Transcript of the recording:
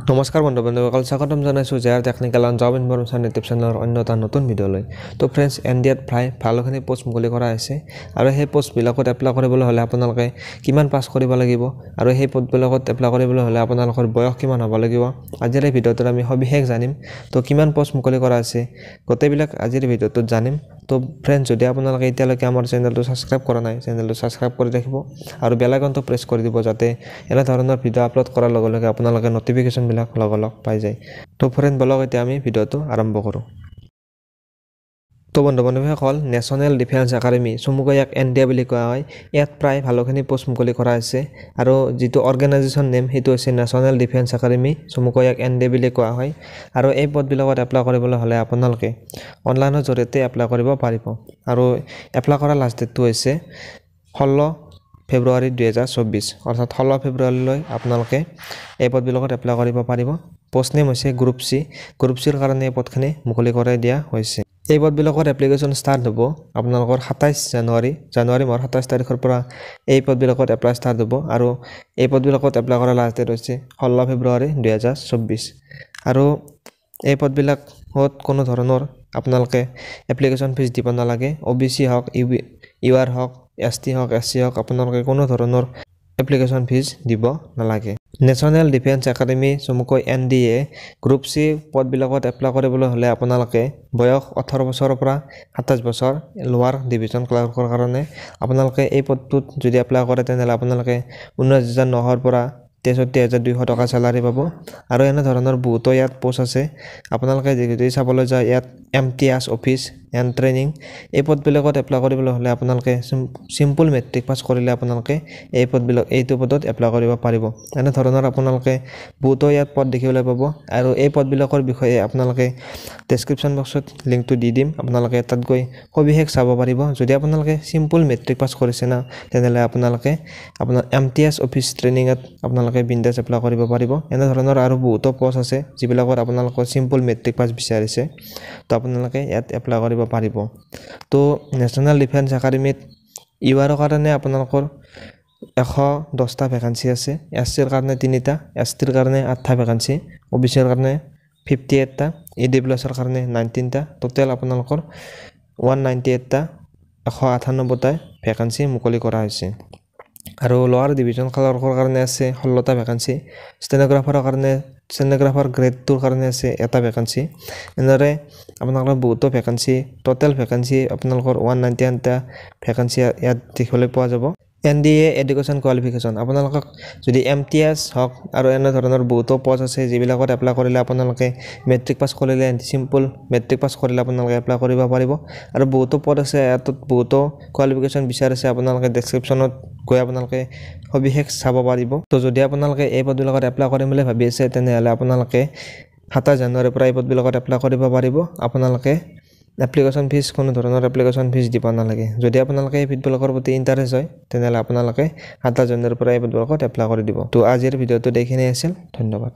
নমস্কাৰ বন্ধুসকল স্বাগতম জনাইছোঁ JR technical and job information YouTube চেনেলৰ অন্য এটা নতুন ভিডিঅ'লৈ তো ফ্ৰেণ্ডছ এনডিএত প্ৰায় ভালোখিনি পোষ্ট মুকলি কৰা হৈছে আৰু সেই পোষ্টবিলাকত এপ্লাই কৰিবলৈ হ'লে আপোনালোকে কিমান পাছ কৰিব লাগিব আৰু সেই পোষ্টবিলাকত এপ্লাই কৰিবলৈ হ'লে আপোনালোকৰ বয়স কিমান হ'ব লাগিব আজিৰ এই ভিডিঅ'টোত আমি সবিশেষ জানিম তো কিমান পোষ্ট মুকলি কৰা আছে গোটেইবিলাক আজিৰ ভিডিঅ'টোত জানিম তো ফ্ৰেণ্ডছ যদি আপোনালোকে এতিয়ালৈকে আমাৰ চেনেলটো ছাবস্ক্ৰাইব কৰা নাই চেনেলটো ছাবস্ক্ৰাইব কৰি ৰাখিব আৰু বেল আইকনটো প্ৰেছ কৰি দিব যাতে এনে ধৰণৰ ভিডিঅ' আপলোড কৰাৰ লগে লগে আপোনালোকে নটিফিকেশ্যন লগ পাই যায় তো ফ্ৰেণ্ড বলক এতিয়া আমি ভিডিঅ'টো আৰম্ভ কৰোঁ তো বন্ধুসকল নেশ্যনেল ডিফেন্স একাডেমি চমুকৈ ইয়াক এনডিএ বুলি কোৱা হয় ইয়াত প্ৰায় ভালোখিনি পোষ্ট মুকলি কৰা হৈছে আৰু যিটো অৰ্গেনাইজেশ্যন নেম সেইটো হৈছে নেশ্যনেল ডিফেন্স একাডেমি চমুকৈ ইয়াক এনডিএ বুলি কোৱা হয় আৰু এই পদবিলাকত এপ্লাই কৰিবলৈ হ'লে আপোনালোকে অনলাইনৰ জৰিয়তে এপ্লাই কৰিব পাৰিব আৰু এপ্লাই কৰা লাষ্ট ডেটটো হৈছে 16 ফেব্ৰুৱাৰী 2024 অৰ্থাৎ 16 ফেব্ৰুৱাৰীলৈ আপোনালোকে এই পদবিলাকত এপ্লাই কৰিব পাৰিব পোষ্ট নেম হৈছে গ্ৰুপ চিৰ কাৰণে এই পদখিনি মুকলি কৰাই দিয়া হৈছে এই পদবিলাকৰ এপ্লিকেশ্যন ষ্টাৰ্ট হ'ব আপোনালোকৰ 27 জানুৱাৰী মাহৰ 27 তাৰিখৰ পৰা এই পদবিলাকত এপ্লাই ষ্টাৰ্ট হ'ব আৰু এই পদবিলাকত এপ্লাই কৰা লাষ্ট ডেট হৈছে 16 ফেব্ৰুৱাৰী 2024 আৰু এই পদবিলাকত কোনো ধৰণৰ আপোনালোকে এপ্লিকেশ্যন ফিজ দিব নালাগে OBC হওক UR হওক ST হওক SC হওক আপোনালোকে কোনো ধৰণৰ এপ্লিকেশ্যন ফিজ দিব নালাগে নেশ্যনেল ডিফেন্স একাডেমি চমুকৈ এনডিএ গ্ৰুপ চি পদবিলাকত এপ্লাই কৰিবলৈ হ'লে আপোনালোকে বয়স 18 বছৰৰ পৰা 27 বছৰ লোৱাৰ ডিভিজন ক্লাৰ্কৰ কাৰণে আপোনালোকে এই পদটোত যদি এপ্লাই কৰে তেনেহ'লে আপোনালোকে 19,900 পৰা 63,200 টকা চেলাৰি পাব আৰু এনে ধৰণৰ বহুতো ইয়াত পোষ্ট আছে আপোনালোকে যদি চাবলৈ যায় ইয়াত MTS অফিচ এণ্ড ট্ৰেইনিং এই পদবিলাকত এপ্লাই কৰিবলৈ হ'লে আপোনালোকে সিম্পল মেট্ৰিক পাছ কৰিলে আপোনালোকে এইটো পদত এপ্লাই কৰিব পাৰিব এনে ধৰণৰ আপোনালোকে বহুতো ইয়াত পদ দেখিবলৈ পাব আৰু এই পদবিলাকৰ বিষয়ে আপোনালোকে ডেছক্ৰিপশ্যন বক্সত লিংকটো দি দিম আপোনালোকে তাত গৈ সবিশেষ চাব পাৰিব যদি আপোনালোকে সিম্পল মেট্ৰিক পাছ কৰিছে না তেনেহ'লে আপোনালোকে আপোনাৰ MTS অফিচ ট্ৰেইনিঙত আপোনালোকে বিন্দাছ এপ্লাই কৰিব পাৰিব এনে ধৰণৰ আৰু বহুতো পোষ্ট আছে যিবিলাকত আপোনালোকৰ সিম্পল মেট্ৰিক পাছ বিচাৰিছে তো আপোনালোকে ইয়াত এপ্লাই কৰিব পাৰিব তো নেশ্যনেল ডিফেন্স একাডেমিত UR কাৰণে আপোনালোকৰ 110টা ভেকেন্সি আছে SCৰ কাৰণে 3টা STৰ কাৰণে 8টা ভেকেন্সি OBCৰ কাৰণে 58টা EWSৰ কাৰণে 19টা টোটেল আপোনালোকৰ 198টা 198টা ভেকেন্সি মুকলি কৰা হৈছে আৰু লোৱাৰ ডিভিজন ক্লাৰ্কৰ কাৰণে আছে 16টা ভেকেন্সি ষ্টেনোগ্ৰাফাৰ গ্ৰেড 2ৰ কাৰণে আছে এটা ভেকেন্সি এনেদৰে আপোনালোকৰ বহুতো ভেকেন্সি টোটেল ভেকেন্সি আপোনালোকৰ 199টা ভেকেন্সি ইয়াত দেখিবলৈ পোৱা যাব NDA এডুকেশ্যন কোৱালিফিকেশ্যন আপোনালোকক যদি MTS হওক আৰু এনে ধৰণৰ বহুতো পোষ্ট আছে যিবিলাকত এপ্লাই কৰিলে আপোনালোকে মেট্ৰিক পাছ কৰিলে সিম্পল মেট্ৰিক পাছ কৰিলে আপোনালোকে এপ্লাই কৰিব পাৰিব আৰু বহুতো পদ আছে ইয়াত বহুতো কোৱালিফিকেশ্যন বিচাৰিছে আপোনালোকে ডেছক্ৰিপশ্যনত গৈ আপোনালোকে সবিশেষ চাব পাৰিব তো যদি আপোনালোকে এই পদবিলাকত এপ্লাই কৰিম বুলি ভাবি আছে তেনেহ'লে আপোনালোকে 27 জানুৱাৰীৰ পৰা এই পদবিলাকত এপ্লাই কৰিব পাৰিব আপোনালোকে এপ্লিকেশ্যন ফিজ কোনো ধৰণৰ এপ্লিকেশ্যন ফিজ দিব নালাগে যদি আপোনালোকে এই পদবিলাকৰ প্ৰতি ইণ্টাৰেষ্ট হয় তেনেহ'লে আপোনালোকে 27 জানুৱাৰীৰ পৰা এই পদবিলাকত এপ্লাই কৰি দিব তো আজিৰ ভিডিঅ'টো এইখিনিয়ে আছিল ধন্যবাদ